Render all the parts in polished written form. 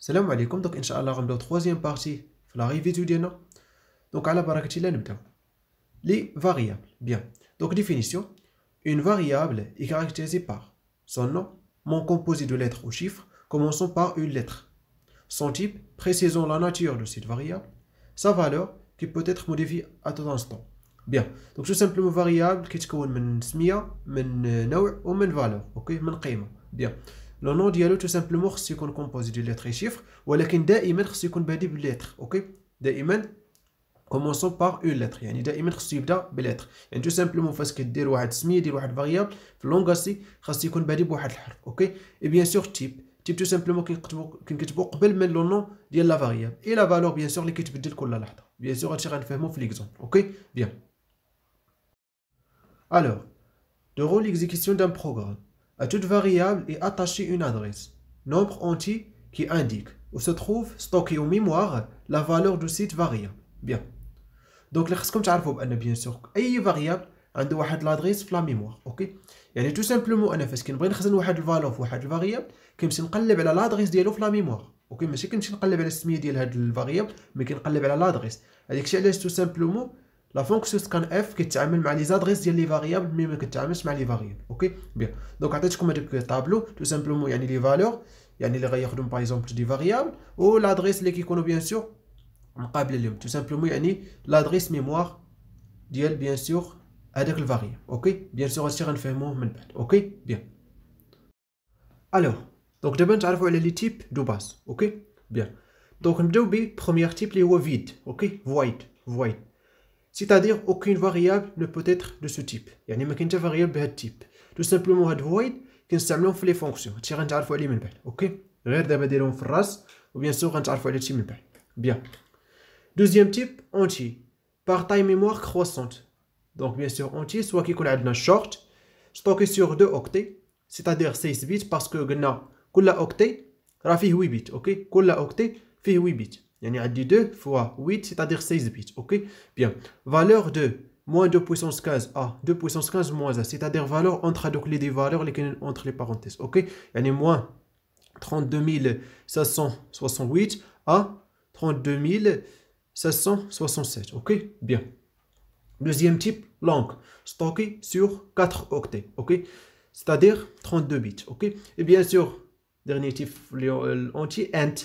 السلام عليكم. دونك ان شاء الله غنبداو troisième partie في la review ديالنا. دونك على بركة الله نبداو. Les variables. Bien. Donc définition. Une variable est caractérisée par son nom, mon composé de lettres ou chiffres, commençant par une lettre. Son type, précisons la nature de cette variable. Sa valeur, qui peut être modifiée à tout instant. Bien. Donc tout simplement variable qui تكون من سمية من نوع ومن valeur. OK من قيمة. Bien. Le nom ديالو tout simplement خصو يكون composé de lettres et chiffres ولكن دائما خصو يكون بادئ بالlettre. OK دائما commençons par une lettre. يعني دائما خصو يبدا بلتر. يعني tout simplement فاش كدير واحد السميه ديال واحد فاريابل في اللونغاسي خاص يكون بادئ بواحد الحرف. اوكي اي بيان سور تيب تو سامبلومون كنكتبو قبل من لو نون ديال لا فاريابل اي لا فالور بيان سور اللي كيتبدل كل لحظه. بيان سور هادشي غنفهمو في ليكزومبل. اوكي بيان. Alors, durant l'exécution d'un programme, à toute variable est attachée une adresse, nombre entier qui indique où se trouve stocké en mémoire la valeur de cette variable. Bien. Donc اللي خصكم تعرفوا بان بيان سور اي فاريابل عنده واحد لادريس في لا ميموار. اوكي يعني تو سامبلومون انا فاش كنبغي نخزن واحد الفالور في واحد الفاريابل كنمشي نقلب على لادريس ديالو في لا ميموار. اوكي ماشي كنمشي نقلب على السميه ديال هاد الفاريابل مي كنقلب على لادريس. هذاك الشيء علاش تو سامبلومون لا فونكسيون سكان اف كتعامل مع لي زادريس ديال لي فاريابل مي ما كتعاملش مع لي فاريابل. اوكي بيان. دونك عطيتكم هذاك الطابلو تو سامبلومون يعني لي فالور يعني اللي غياخذوا باغ اكزومبل دي فاريابل و لادريس اللي كيكونوا بيان سور مقابله لهم تو سامبلومون يعني لادريس ميموار ديال بيان سور هذاك الفاريابل. اوكي بيان سور هادشي غنفهموه من بعد. اوكي بيان. الوغ دونك دابا نتعرفوا على لي تيب دو باز. اوكي بيان. دونك نبداو ب بروميير تيب اللي هو فيد. اوكي void c'est-à-dire aucune variable ne peut être de ce type. يعني ما كاين حتى فاريابل بهذا التيب. تو سامبلومون هاد void كنستعملوهم في لي فونكسيون. هادشي غنتعرفوا عليه من بعد. اوكي غير دابا ديرهم في الراس وبيان سور غنتعرفوا على هادشي من بعد. بيان. دوزيام تيب entier par taille mémoire croissante. Donc bien sûr entier soit qui يكون عندنا short stocké sur 2 octets c'est-à-dire 16 bits parce que قلنا كل octet راه فيه 8 bits. اوكي كل octet فيه 8 bits يعني عندي 2 fois 8 c'est-à-dire 16 bits. اوكي bien valeur de moins 2 puissance 15 à 2 puissance 15 moins 1 c'est-à-dire valeur entre هذوك لي دي valeurs اللي كاينين entre les parenthèses. اوكي يعني moins 32768 à 32767. ok bien. Deuxième type long stocké sur 4 octets. ok c'est-à-dire 32 bits. ok et bien sûr dernier type entier int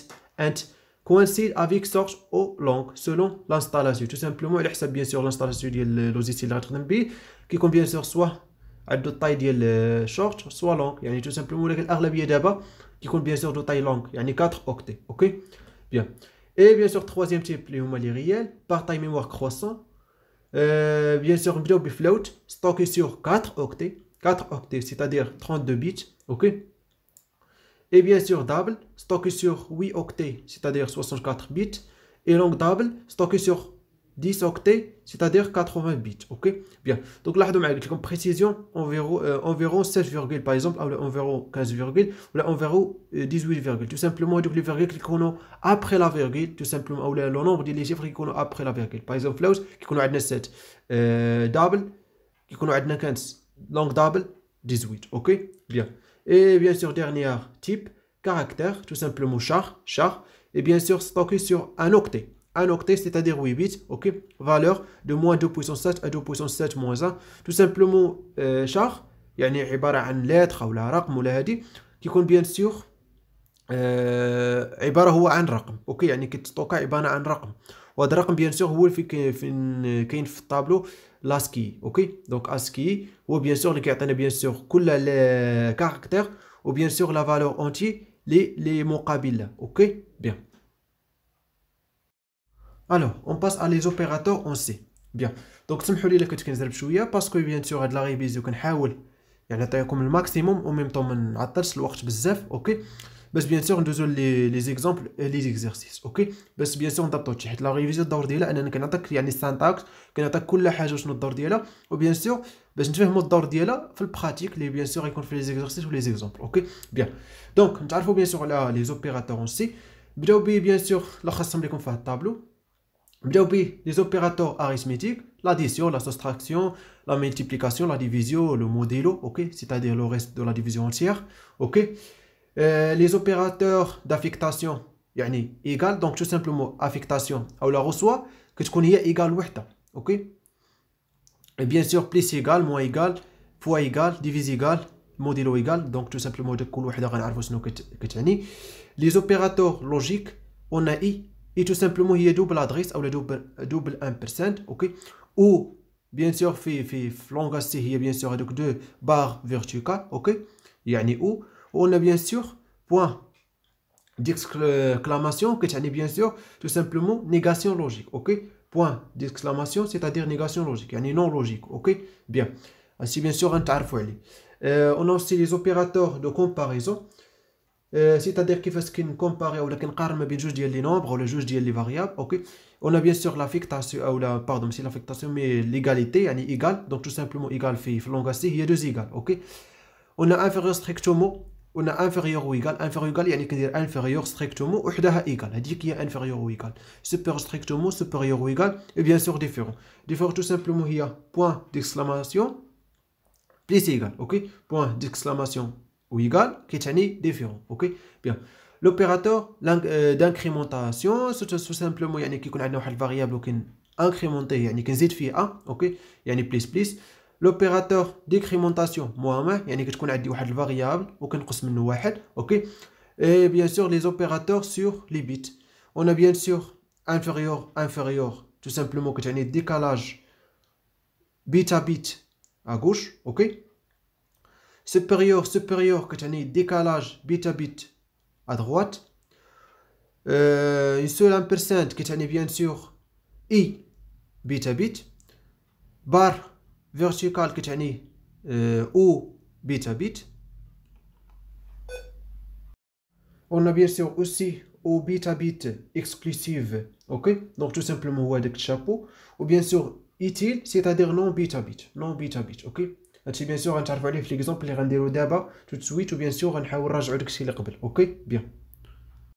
coïncide avec source au long selon l'installation tout simplement على حسب bien sûr l'installation ديال logiciel اللي غتخدم به كيكون bien sûr soit عنده الطاي ديال short soit long يعني tout simplement ولكن الاغلبيه دابا كيكون bien sûr دو طاي long يعني 4 octets. ok bien. Et bien sûr, troisième type, les réels, par taille mémoire croissant. Bien sûr, on peut float, stocké sur 4 octets. 4 octets, c'est-à-dire 32 bits. Ok. Et bien sûr, double, stocké sur 8 octets, c'est-à-dire 64 bits. Et long double, stocké sur 10 octets, c'est-à-dire 80 bits. Ok. Bien. Donc là, comme précision, environ 7, par exemple, environ 15, ou là, environ 18, tout simplement, les virgules qui sont après la virgule, tout simplement, ou le nombre de chiffres qui sont après la virgule. Par exemple, là, qui sont 7, double, qui sont 15, long double, 18. Ok. Bien. Et bien sûr, dernier type, caractère, tout simplement, char, et bien sûr, stocké sur un octet. Un octet, c'est-à-dire 8 bits, ok, valeur de moins 2 puissance 7 à 2 puissance 7 moins 1, tout simplement char, يعني عبارة عن lettre أو رقم ولا هادي كيكون bien sûr عبارة هو عن رقم. اوكي يعني كتستوكا عبارة عن رقم وهذا الرقم bien sûr هو اللي كاين في الطابلو لاسكي. اوكي دونك اسكي هو bien sûr اللي كيعطينا bien sûr كل الكاركتير و bien sûr la valeur entier les مقابل له. اوكي bien. Alors, on passe à les opérateurs en C. Bien. Donc, سمحوا لي كنت كنزرب شويه باسكو بيان سور هاد لا ريفيزيو كنحاول يعني نعطيكم الماكسيموم او ميم طون ما نعطلش الوقت بزاف. اوكي بس بيان سور ندوزو لي زيكزامبل لي زيكزارسيس. اوكي بس بيان سور نضبطو حيت لا ريفيزيو الدور ديالها اننا كنعطيك يعني السانتاكس كنعطيك كل حاجه شنو الدور ديالها وبيان سور باش نتفهموا الدور ديالها في البراتيك اللي بيان سور يكون في لي زيكزارسيس ولي زيكزامبل. اوكي بيان. دونك نتعرفوا بيان سور على لي اوبيراتور اون سي. نبداو بيان سور لخصهم لكم في هاد الطابلو. Les opérateurs arithmétiques, l'addition, la soustraction, la multiplication, la division, le modulo, ok, c'est-à-dire le reste de la division entière, ok. Les opérateurs d'affectation, يعني égal donc tout simplement affectation ou la reçoit كتكون هي égal وحده اوكي et bien sûr plus égal moins égal fois égal divise égal modulo égal donc tout simplement de كل وحده غنعرفوا شنو كتعني les opérateurs logiques on a i et tout simplement هي double adresse ou la double ampersand ok ou bien sûr في langage C هي bien sûr هذوك deux barres verticales ok يعني ou on a bien sûr point d'exclamation qui est bien sûr tout simplement négation logique ok point d'exclamation c'est-à-dire négation logique يعني non logique ok bien ainsi bien sûr on a aussi les opérateurs de comparaison c'est-à-dire كيفاش كنكومباري ولا كنقارن ما بين جوج ديال لي نومبر ولا جوج ديال لي فاريابل اوكي on a bien sûr l'affectation ou la pardon c'est l'affectation mais l'égalité يعني égal donc tout simplement égal في langage C هي deux égal ok on a inférieur strictement on a inférieur ou égal inférieur égal يعني كندير inférieur strictement وحدها égal هذيك هي inférieur ou égal supérieur strictement supérieur ou égal et bien sûr différent tout simplement هي point d'exclamation plus égal ok point d'exclamation ou égal qui est différent ok bien l'opérateur d'incrémentation c'est tout simplement يعني كيكون عندنا واحد الفاريابل وكن incrémenté يعني كنزيد فيه a ok يعني plus l'opérateur décrémentation moins يعني كتكون عندي واحد الفاريابل وكنقص منه واحد ok et bien sûr les opérateurs sur les bits on a bien sûr inférieur tout simplement كتعني décalage bit à bit à gauche ok supérieur كتعني décalage bit à bit à droite une seule ampersand كتعني bien sûr i bit à bit barre verticale كتعني او bit à bit on a bien sûr aussi au bit à bit exclusive ok donc tout simplement هو هذاك الشابو ou bien sûr utile c'est-à-dire non bit à bit ok هادشي بيان سور غنتعرفوا عليه في ليكزامبل اللي غنديرو دابا tout de suite و بيان سور غنحاول نراجعوا داكشي اللي قبل اوكي بيان